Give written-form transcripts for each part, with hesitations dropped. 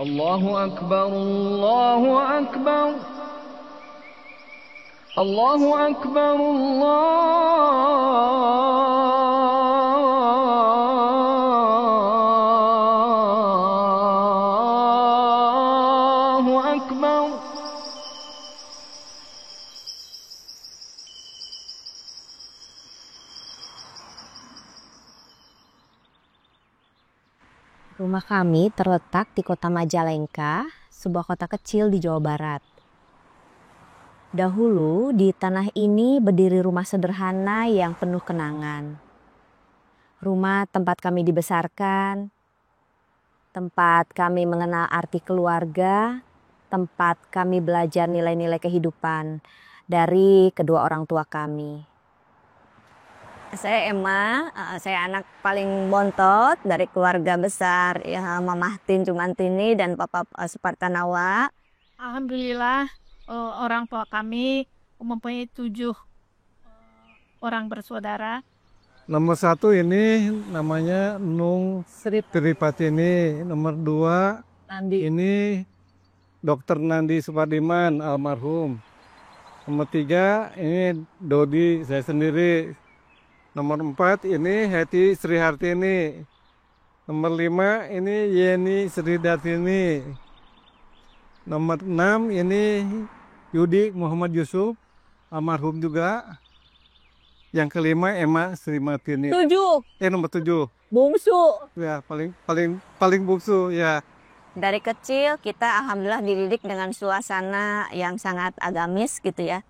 Allahu Akbar, Allahu Akbar, Allahu Akbar, Allahu Akbar. Rumah kami terletak di kota Majalengka, sebuah kota kecil di Jawa Barat. Dahulu di tanah ini berdiri rumah sederhana yang penuh kenangan. Rumah tempat kami dibesarkan, tempat kami mengenal arti keluarga, tempat kami belajar nilai-nilai kehidupan dari kedua orang tua kami. Saya Emma, saya anak paling bontot dari keluarga besar, ya Mamah Tin Cumantini dan Papa Supartanawa. Alhamdulillah orang tua kami mempunyai 7 orang bersaudara. Nomor 1 ini namanya Nung Tripatini. Nomor 2 Nandi. ini Dr. Nandi Supardiman almarhum. Nomor 3 ini Dodi saya sendiri. Nomor 4 ini Heti Sri Hartini. Nomor 5 ini Yeni Sri Dartini. Nomor 6 ini Yudi Muhammad Yusuf almarhum juga. Yang kelima Emma Sri Martini. 7. Nomor 7. Bungsu. Ya, paling bungsu ya. Dari kecil kita alhamdulillah dididik dengan suasana yang sangat agamis gitu ya.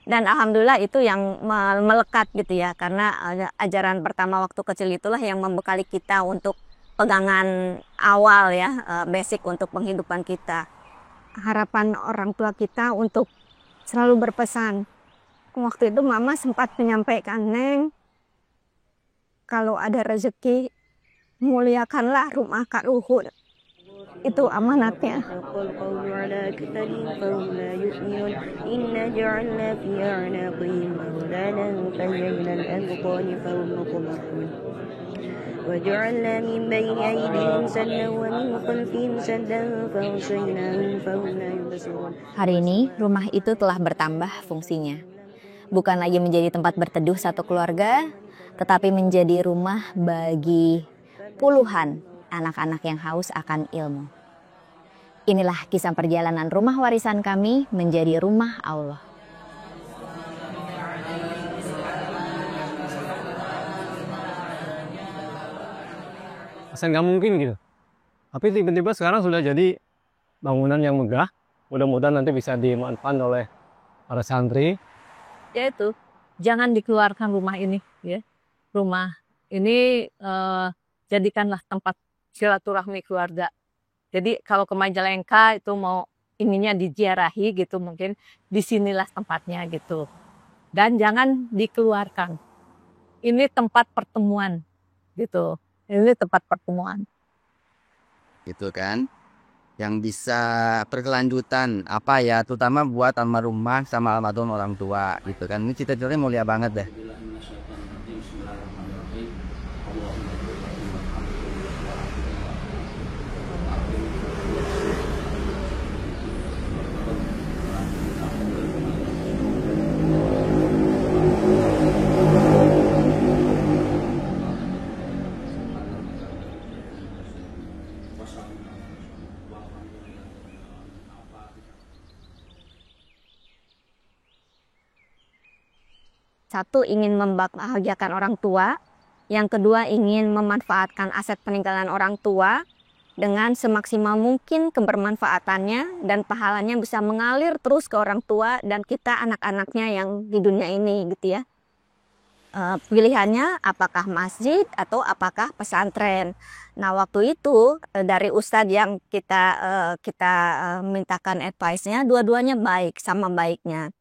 Dan alhamdulillah itu yang melekat gitu ya, karena ajaran pertama waktu kecil itulah yang membekali kita untuk pegangan awal ya, basic untuk penghidupan kita. Harapan orang tua kita untuk selalu berpesan. Waktu itu mama sempat menyampaikan, Neng, kalau ada rezeki muliakanlah rumah Kak Ruhut. Itu amanatnya. Hari ini rumah itu telah bertambah fungsinya. Bukan lagi menjadi tempat berteduh satu keluarga, tetapi menjadi rumah bagi puluhan anak-anak yang haus akan ilmu. Inilah kisah perjalanan rumah warisan kami menjadi rumah Allah. Saya nggak mungkin gitu. Tapi tiba-tiba sekarang sudah jadi bangunan yang megah. Mudah-mudahan nanti bisa dimanfaatkan oleh para santri. Yaitu jangan dikeluarkan rumah ini ya. Rumah ini jadikanlah tempat silaturahmi keluarga. Jadi kalau ke Majalengka itu mau inginnya diziarahi gitu, mungkin disinilah tempatnya gitu. Dan jangan dikeluarkan. Ini tempat pertemuan gitu. Ini tempat pertemuan. Gitu kan. Yang bisa berkelanjutan apa ya, terutama buat almarhumah sama almarhum orang tua gitu kan. Ini cita-citanya mulia banget deh. Satu, ingin membahagiakan orang tua. Yang kedua, ingin memanfaatkan aset peninggalan orang tua dengan semaksimal mungkin kebermanfaatannya dan pahalanya bisa mengalir terus ke orang tua dan kita anak-anaknya yang di dunia ini gitu ya. Pilihannya apakah masjid atau apakah pesantren. Nah waktu itu dari ustadz yang kita mintakan advice-nya, dua-duanya baik, sama baiknya.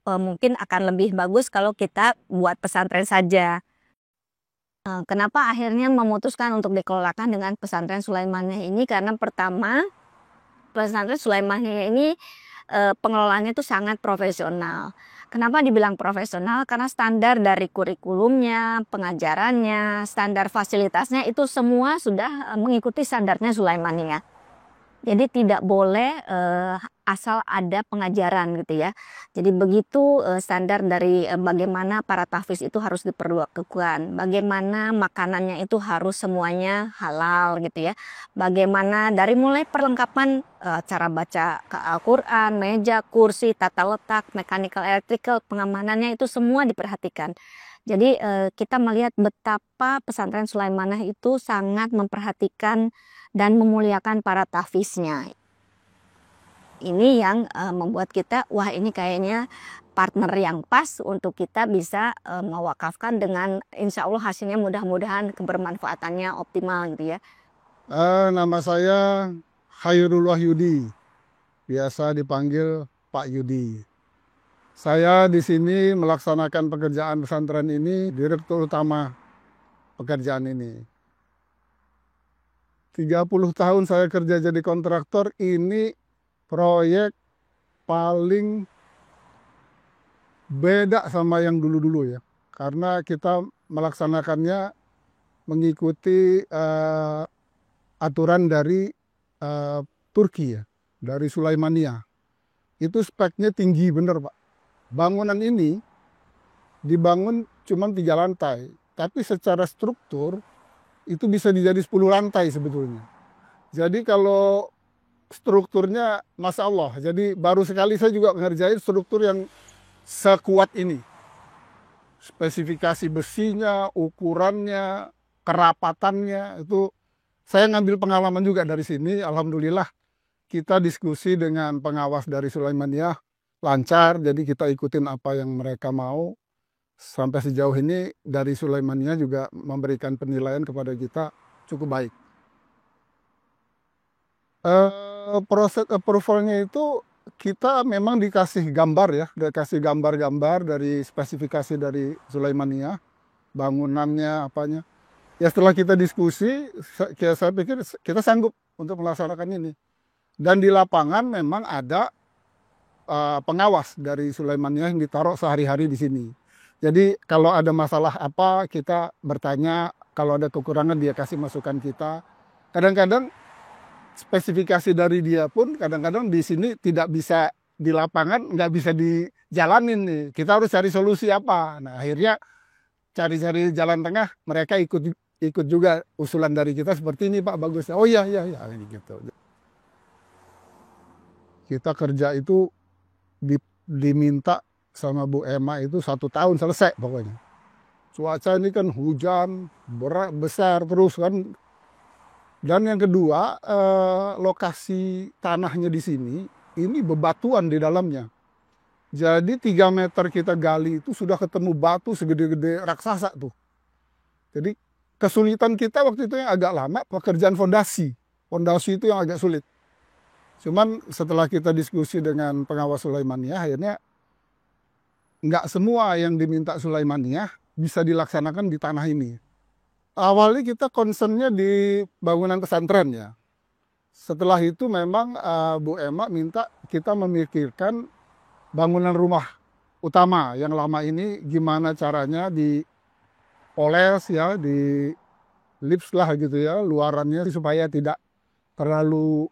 Mungkin akan lebih bagus kalau kita buat pesantren saja. Kenapa akhirnya memutuskan untuk dikelolakan dengan pesantren Sulaimaniyah ini? Karena pertama, pesantren Sulaimaniyah ini pengelolaannya itu sangat profesional. Kenapa dibilang profesional? Karena standar dari kurikulumnya, pengajarannya, standar fasilitasnya itu semua sudah mengikuti standarnya Sulaimaniyah. Jadi tidak boleh asal ada pengajaran gitu ya. Jadi begitu standar dari bagaimana para tahfiz itu harus diperlakukan, bagaimana makanannya itu harus semuanya halal gitu ya. Bagaimana dari mulai perlengkapan cara baca Al-Quran, meja, kursi, tata letak, mechanical, electrical, pengamanannya itu semua diperhatikan. Jadi kita melihat betapa pesantren Sulaimaniyah itu sangat memperhatikan dan memuliakan para tahfiznya. Ini yang membuat kita, wah ini kayaknya partner yang pas untuk kita bisa mewakafkan dengan insya Allah hasilnya mudah-mudahan kebermanfaatannya optimal gitu ya. Nama saya Khairul Wahyudi, biasa dipanggil Pak Yudi. Saya di sini melaksanakan pekerjaan pesantren ini, direktur utama pekerjaan ini. 30 tahun saya kerja jadi kontraktor, ini proyek paling beda sama yang dulu-dulu ya. Karena kita melaksanakannya mengikuti aturan dari Turki ya, dari Sulaimaniyah. Itu speknya tinggi bener Pak. Bangunan ini dibangun cuma 3 lantai, tapi secara struktur itu bisa dijadi 10 lantai sebetulnya. Jadi kalau strukturnya Masya Allah, jadi baru sekali saya juga ngerjain struktur yang sekuat ini. Spesifikasi besinya, ukurannya, kerapatannya, itu saya ngambil pengalaman juga dari sini. Alhamdulillah kita diskusi dengan pengawas dari Sulaimaniyah lancar, jadi kita ikutin apa yang mereka mau. Sampai sejauh ini dari Sulaimaniyah juga memberikan penilaian kepada kita cukup baik. Proses approval-nya itu kita memang dikasih gambar ya, dikasih gambar-gambar dari spesifikasi dari Sulaimaniyah, bangunannya, apanya. Ya setelah kita diskusi, saya pikir kita sanggup untuk melaksanakan ini. Dan di lapangan memang ada pengawas dari Sulaimaniyah yang ditaruh sehari-hari di sini. Jadi kalau ada masalah apa kita bertanya, kalau ada kekurangan dia kasih masukan kita. Kadang-kadang spesifikasi dari dia pun kadang-kadang di sini tidak bisa di lapangan, nggak bisa dijalanin nih. Kita harus cari solusi apa. Nah akhirnya cari-cari jalan tengah, mereka ikut juga usulan dari kita seperti ini Pak bagus. Oh iya gitu. Kita kerja itu diminta sama Bu Ema itu 1 tahun selesai pokoknya. Cuaca ini kan hujan, besar terus kan. Dan yang kedua, lokasi tanahnya di sini, ini bebatuan di dalamnya. Jadi 3 meter kita gali itu sudah ketemu batu segede-gede raksasa tuh. Jadi kesulitan kita waktu itu yang agak lama, pekerjaan fondasi. Fondasi itu yang agak sulit. Cuman setelah kita diskusi dengan pengawas Sulaimaniyah, akhirnya nggak semua yang diminta Sulaimaniyah bisa dilaksanakan di tanah ini. Awalnya kita concernnya di bangunan pesantren ya. Setelah itu memang Bu Ema minta kita memikirkan bangunan rumah utama yang lama ini gimana caranya dioles ya, di lips lah gitu ya, luarannya supaya tidak terlalu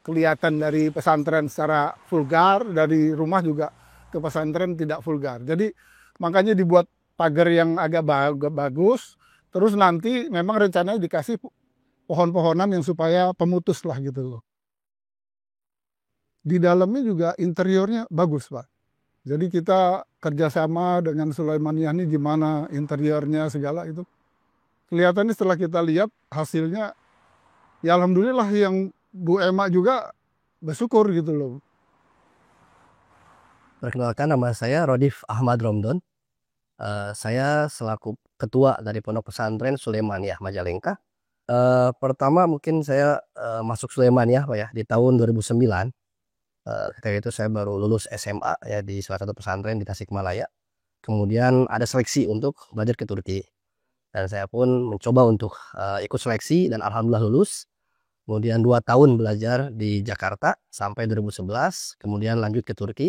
kelihatan dari pesantren secara vulgar, dari rumah juga ke pesantren tidak vulgar. Jadi makanya dibuat pagar yang agak bagus, terus nanti memang rencananya dikasih pohon-pohonan yang supaya pemutus lah gitu loh. Di dalamnya juga interiornya bagus Pak. Jadi kita kerjasama dengan Sulaimaniyah ini gimana interiornya segala itu. Kelihatannya setelah kita lihat hasilnya, ya alhamdulillah yang Bu Ema juga bersyukur gitu loh. Perkenalkan, nama saya Rodif Ahmad Romdon. Saya selaku ketua dari Pondok Pesantren Sulaimaniyah Majalengka. Pertama mungkin saya masuk Sulaimaniyah Pak ya di tahun 2009. Ketika itu saya baru lulus SMA ya di salah satu pesantren di Tasikmalaya. Kemudian ada seleksi untuk belajar ke Turki. Dan saya pun mencoba untuk ikut seleksi dan alhamdulillah lulus. Kemudian 2 tahun belajar di Jakarta sampai 2011. Kemudian lanjut ke Turki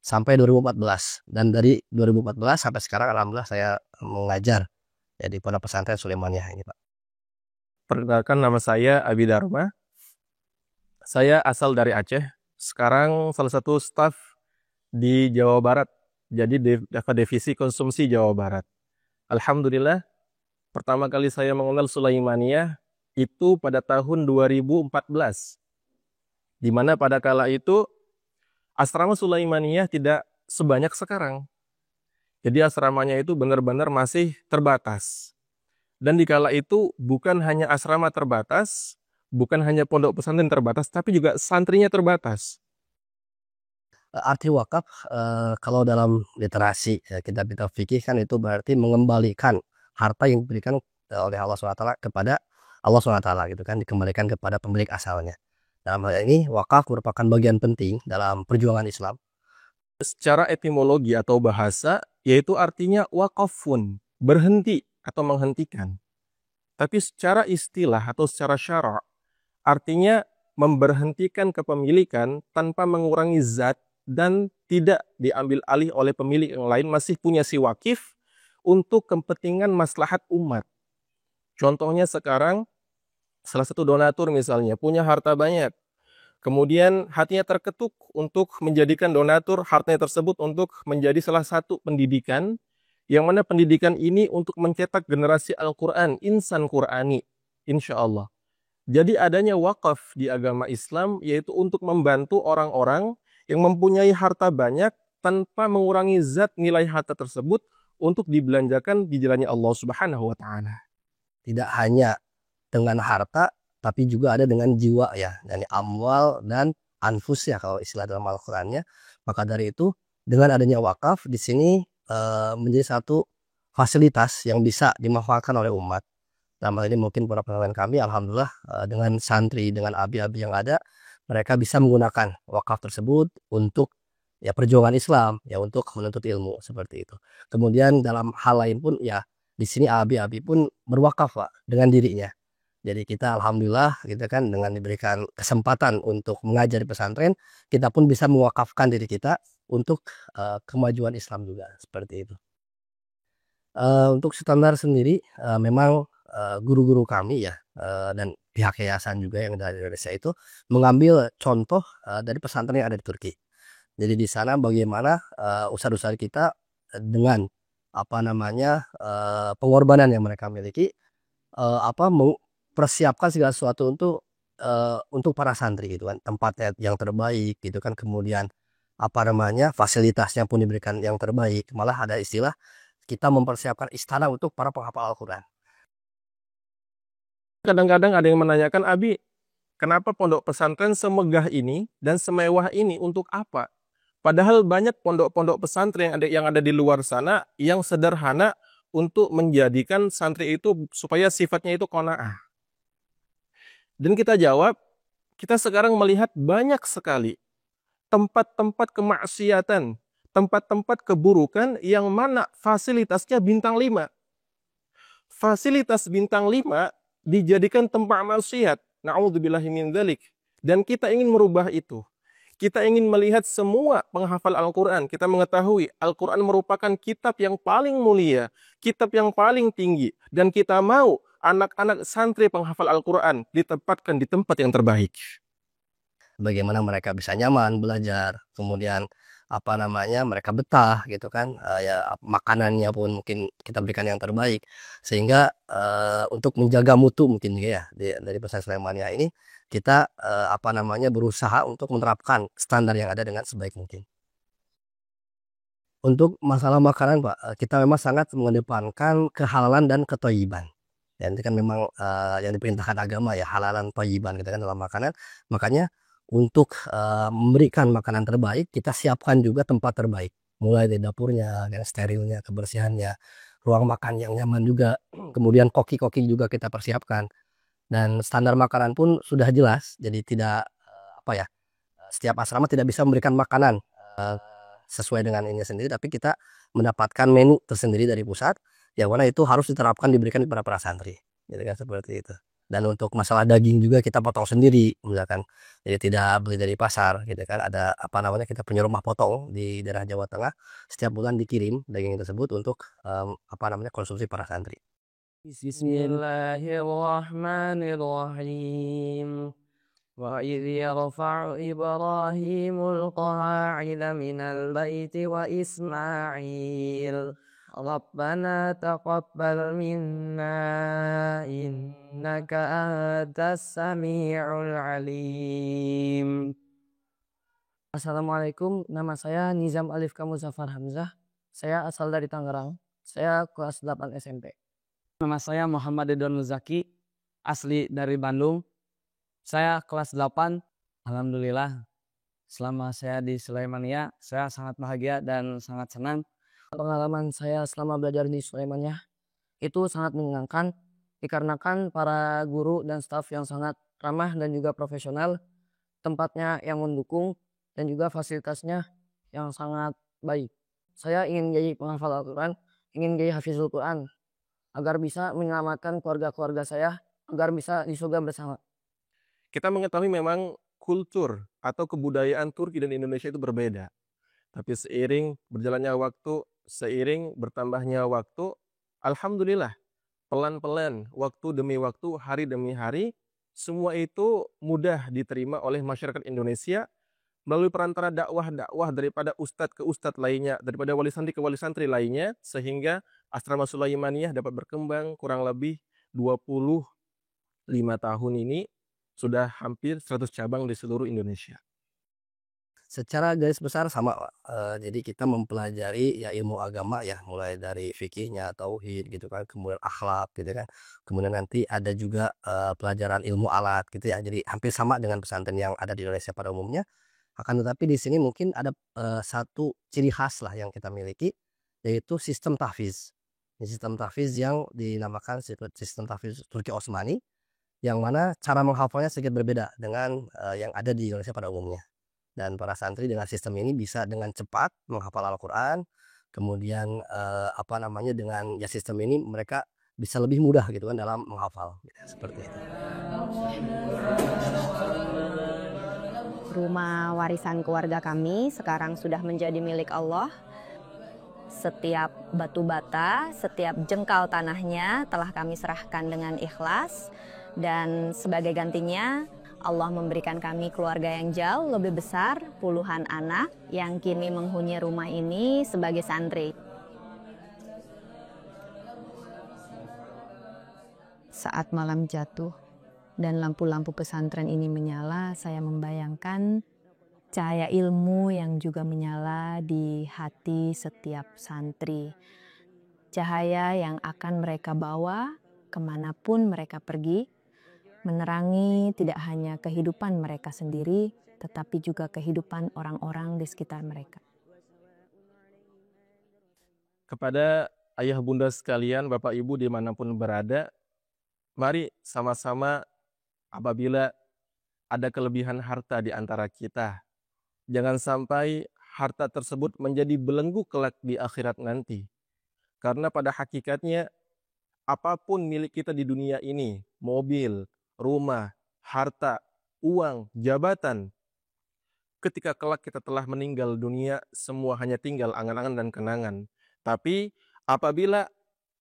sampai 2014. Dan dari 2014 sampai sekarang alhamdulillah saya mengajar ya di Pondok Pesantren Sulaimaniyah ini Pak. Perkenalkan, nama saya Abi Dharma. Saya asal dari Aceh. Sekarang salah satu staf di Jawa Barat. Jadi divisi konsumsi Jawa Barat. Alhamdulillah, pertama kali saya mengenal Sulaimaniyah itu pada tahun 2014. Di mana pada kala itu asrama Sulaimaniyah tidak sebanyak sekarang. Jadi asramanya itu benar-benar masih terbatas. Dan di kala itu bukan hanya asrama terbatas, bukan hanya pondok pesantren terbatas, tapi juga santrinya terbatas. Arti wakaf kalau dalam literasi kitab-kitab fikih kan itu berarti mengembalikan harta yang diberikan oleh Allah SWT kepada Allah SWT gitu kan, dikembalikan kepada pemilik asalnya. Dalam hal ini wakaf merupakan bagian penting dalam perjuangan Islam. Secara etimologi atau bahasa, yaitu artinya wakafun, berhenti atau menghentikan. Tapi secara istilah atau secara syara', artinya memberhentikan kepemilikan tanpa mengurangi zat dan tidak diambil alih oleh pemilik yang lain, masih punya si wakif untuk kepentingan maslahat umat. Contohnya sekarang, salah satu donatur misalnya punya harta banyak, kemudian hatinya terketuk untuk menjadikan donatur hartanya tersebut untuk menjadi salah satu pendidikan, yang mana pendidikan ini untuk mencetak generasi Al-Quran, insan Qurani, insya Allah. Jadi adanya wakaf di agama Islam yaitu untuk membantu orang-orang yang mempunyai harta banyak tanpa mengurangi zat nilai harta tersebut untuk dibelanjakan di jalannya Allah Subhanahu wa Ta'ala. Tidak hanya dengan harta, tapi juga ada dengan jiwa ya, dari amwal dan anfus ya kalau istilah dalam Al-Qur'annya. Maka dari itu dengan adanya wakaf di sini menjadi satu fasilitas yang bisa dimanfaatkan oleh umat. Dalam hal ini mungkin para penelitian kami alhamdulillah dengan santri, dengan abi-abi yang ada, mereka bisa menggunakan wakaf tersebut untuk ya perjuangan Islam, ya untuk menuntut ilmu seperti itu. Kemudian dalam hal lain pun ya di sini abi-abi pun berwakaf Pak dengan dirinya. Jadi kita alhamdulillah gitu kan dengan diberikan kesempatan untuk mengajar di pesantren, kita pun bisa mewakafkan diri kita untuk kemajuan Islam juga seperti itu. Untuk standar sendiri memang guru-guru kami ya dan pihak yayasan juga yang dari Indonesia itu mengambil contoh dari pesantren yang ada di Turki. Jadi di sana bagaimana ustadz-ustadz kita dengan apa namanya pengorbanan yang mereka miliki persiapkan segala sesuatu untuk para santri gitu kan, tempatnya yang terbaik gitu kan, kemudian apa namanya fasilitasnya pun diberikan yang terbaik, malah ada istilah kita mempersiapkan istana untuk para penghafal Al-Quran. Kadang-kadang ada yang menanyakan, Abi, kenapa pondok pesantren semegah ini dan semewah ini untuk apa? Padahal banyak pondok-pondok pesantren yang ada di luar sana yang sederhana untuk menjadikan santri itu supaya sifatnya itu qanaah. Dan kita jawab, kita sekarang melihat banyak sekali tempat-tempat kemaksiatan, tempat-tempat keburukan yang mana fasilitasnya bintang 5. Fasilitas bintang 5 dijadikan tempat maksiat. Na'udzubillahi min dzalik. Dan kita ingin merubah itu. Kita ingin melihat semua penghafal Al-Quran. Kita mengetahui Al-Quran merupakan kitab yang paling mulia, kitab yang paling tinggi. Dan kita mau anak-anak santri penghafal Al-Quran ditempatkan di tempat yang terbaik. Bagaimana mereka bisa nyaman belajar, kemudian apa namanya mereka betah gitu kan, ya makanannya pun mungkin kita berikan yang terbaik, sehingga untuk menjaga mutu mungkin ya dari pesantren Sulaimaniyah ini kita apa namanya berusaha untuk menerapkan standar yang ada dengan sebaik mungkin. Untuk masalah makanan Pak, kita memang sangat mengedepankan kehalalan dan ketoyiban. Dan itu kan memang yang diperintahkan agama ya, halalan toyiban gitu kan dalam makanan. Makanya untuk memberikan makanan terbaik, kita siapkan juga tempat terbaik. Mulai dari dapurnya, dan sterilnya, kebersihannya, ruang makan yang nyaman juga. Kemudian koki-koki juga kita persiapkan. Dan standar makanan pun sudah jelas. Jadi tidak setiap asrama tidak bisa memberikan makanan sesuai dengan ini sendiri, tapi kita mendapatkan menu tersendiri dari pusat yang mana itu harus diterapkan diberikan kepada para santri. Gitu kan seperti itu. Dan untuk masalah daging juga kita potong sendiri misalkan, jadi tidak beli dari pasar gitu kan. Ada apa namanya kita punya rumah potong di daerah Jawa Tengah, setiap bulan dikirim daging tersebut untuk konsumsi para santri. Bismillahirrahmanirrahim. وإذ يرفع إبراهيم القواعد من البيت وإسماعيل ربنا تقبل منا إنك أنت السميع العليم. Assalamualaikum, nama saya Nizam Alif Kamuzafar Hamzah. Saya asal dari Tangerang. Saya kelas 8 SMP. Nama saya Muhammad Ridwan Muzaki, asli dari Bandung. Saya kelas 8. Alhamdulillah, selama saya di Sulaimania, saya sangat bahagia dan sangat senang. Pengalaman saya selama belajar di Sulaimania itu sangat menyenangkan, dikarenakan para guru dan staf yang sangat ramah dan juga profesional, tempatnya yang mendukung, dan juga fasilitasnya yang sangat baik. Saya ingin jadi penghafal Al-Quran, ingin jadi hafizul Quran, agar bisa menyelamatkan keluarga-keluarga saya, agar bisa di surga bersama. Kita mengetahui memang kultur atau kebudayaan Turki dan Indonesia itu berbeda. Tapi seiring berjalannya waktu, seiring bertambahnya waktu, alhamdulillah, pelan-pelan, waktu demi waktu, hari demi hari, semua itu mudah diterima oleh masyarakat Indonesia melalui perantara dakwah-dakwah daripada ustadz ke ustadz lainnya, daripada wali santri ke wali santri lainnya, sehingga asrama Sulaimaniyah dapat berkembang kurang lebih 25 tahun ini, sudah hampir 100 cabang di seluruh Indonesia. Secara garis besar sama, jadi kita mempelajari ya ilmu agama ya, mulai dari fikihnya, tauhid gitu kan, kemudian akhlak gitu kan, kemudian nanti ada juga pelajaran ilmu alat gitu ya. Jadi hampir sama dengan pesantren yang ada di Indonesia pada umumnya. Akan tetapi di sini mungkin ada satu ciri khas lah yang kita miliki, yaitu sistem tahfiz. Sistem tahfiz yang dinamakan sistem tahfiz Turki Osmani, yang mana cara menghafalnya sedikit berbeda dengan yang ada di Indonesia pada umumnya. Dan para santri dengan sistem ini bisa dengan cepat menghafal Al-Quran. Kemudian dengan ya sistem ini mereka bisa lebih mudah gitu kan dalam menghafal gitu, seperti itu. Rumah warisan keluarga kami sekarang sudah menjadi milik Allah. Setiap batu bata, setiap jengkal tanahnya telah kami serahkan dengan ikhlas. Dan sebagai gantinya, Allah memberikan kami keluarga yang jauh lebih besar, puluhan anak yang kini menghuni rumah ini sebagai santri. Saat malam jatuh dan lampu-lampu pesantren ini menyala, saya membayangkan cahaya ilmu yang juga menyala di hati setiap santri. Cahaya yang akan mereka bawa kemanapun mereka pergi, menerangi tidak hanya kehidupan mereka sendiri, tetapi juga kehidupan orang-orang di sekitar mereka. Kepada ayah bunda sekalian, bapak ibu dimanapun berada, mari sama-sama apabila ada kelebihan harta di antara kita, jangan sampai harta tersebut menjadi belenggu kelak di akhirat nanti. Karena pada hakikatnya, apapun milik kita di dunia ini, mobil, rumah, harta, uang, jabatan, ketika kelak kita telah meninggal dunia, semua hanya tinggal angan-angan dan kenangan. Tapi apabila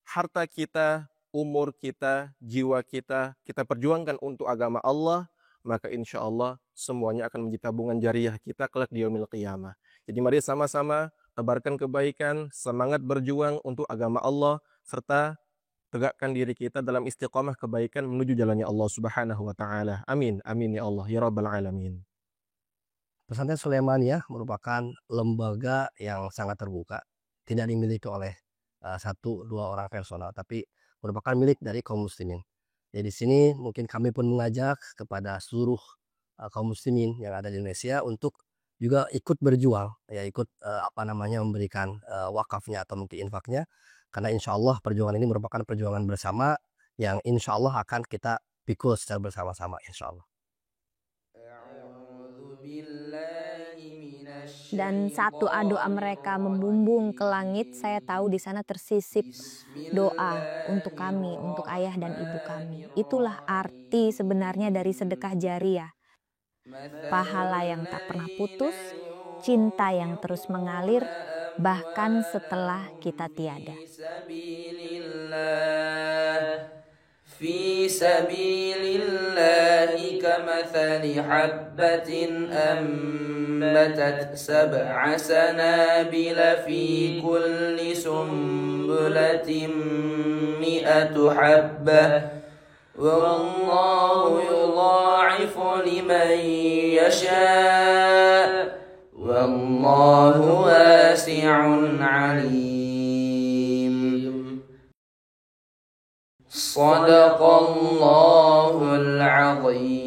harta kita, umur kita, jiwa kita, kita perjuangkan untuk agama Allah, maka insya Allah semuanya akan menjadi tabungan jariah kita kelak di yaumil qiyamah. Jadi mari sama-sama tebarkan kebaikan, semangat berjuang untuk agama Allah, serta tegakkan diri kita dalam istiqamah kebaikan menuju jalannya Allah Subhanahu wa taala. Amin. Amin ya Allah ya rabbal alamin. Pesantren Sulaimaniyah merupakan lembaga yang sangat terbuka, tidak dimiliki oleh satu dua orang personal, tapi merupakan milik dari kaum muslimin. Jadi di sini mungkin kami pun mengajak kepada seluruh kaum muslimin yang ada di Indonesia untuk juga ikut berjuang, ya ikut memberikan wakafnya atau mungkin infaknya. Karena insya Allah perjuangan ini merupakan perjuangan bersama yang insya Allah akan kita pikul secara bersama-sama insya Allah. Dan satu doa mereka membumbung ke langit, saya tahu di sana tersisip doa untuk kami, untuk ayah dan ibu kami. Itulah arti sebenarnya dari sedekah jariah. Pahala yang tak pernah putus, cinta yang terus mengalir, bahkan setelah kita tiada. في سبيل الله كمثل حبة أنبتت 7 سنابل في كل سنبلة 100 حبة والله يضاعف لمن يشاء والله واسع عليم. صدق الله العظيم.